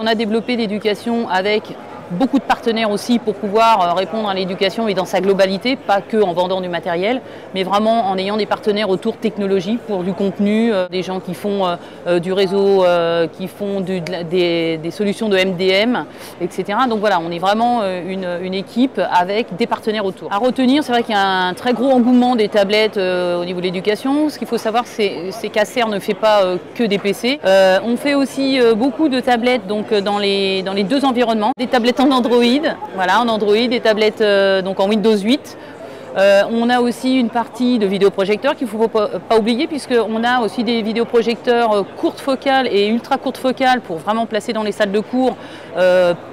a développé l'éducation avec beaucoup de partenaires aussi pour pouvoir répondre à l'éducation et dans sa globalité, pas que en vendant du matériel, mais vraiment en ayant des partenaires autour technologie pour du contenu, des gens qui font du réseau, qui font des solutions de MDM, etc. Donc voilà, on est vraiment une équipe avec des partenaires autour. À retenir, c'est vrai qu'il y a un très gros engouement des tablettes au niveau de l'éducation. Ce qu'il faut savoir, c'est qu'Acer ne fait pas que des PC. On fait aussi beaucoup de tablettes donc, dans les deux environnements, des tablettes en Android, voilà, en Android, des tablettes donc en Windows 8. On a aussi une partie de vidéoprojecteurs qu'il ne faut pas oublier, puisqu'on a aussi des vidéoprojecteurs courtes focales et ultra courtes focales pour vraiment placer dans les salles de cours,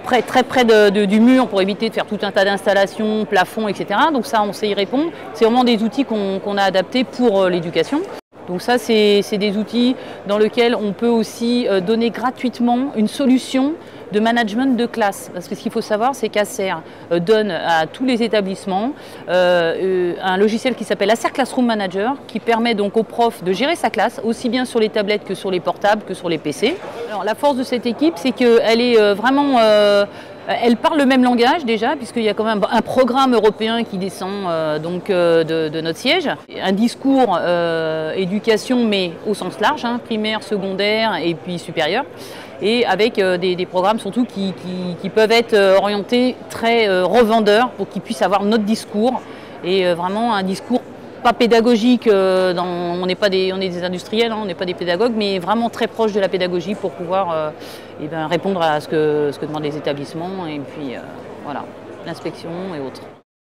très près du mur pour éviter de faire tout un tas d'installations, plafonds, etc. Donc ça, on sait y répondre. C'est vraiment des outils qu'on a adaptés pour l'éducation. Donc ça, c'est des outils dans lesquels on peut aussi donner gratuitement une solution de management de classe. Parce que ce qu'il faut savoir, c'est qu'Acer donne à tous les établissements un logiciel qui s'appelle Acer Classroom Manager, qui permet donc aux profs de gérer sa classe, aussi bien sur les tablettes que sur les portables, que sur les PC. Alors la force de cette équipe, c'est qu'elle est vraiment... Elle parle le même langage déjà, puisqu'il y a quand même un programme européen qui descend donc, de notre siège. Un discours éducation, mais au sens large, hein, primaire, secondaire et puis supérieur. Et avec des programmes surtout qui peuvent être orientés très revendeurs pour qu'ils puissent avoir notre discours. Et vraiment un discours pas pédagogique, on est des industriels, hein, on n'est pas des pédagogues, mais vraiment très proche de la pédagogie pour pouvoir répondre à ce que demandent les établissements et puis voilà, l'inspection et autres.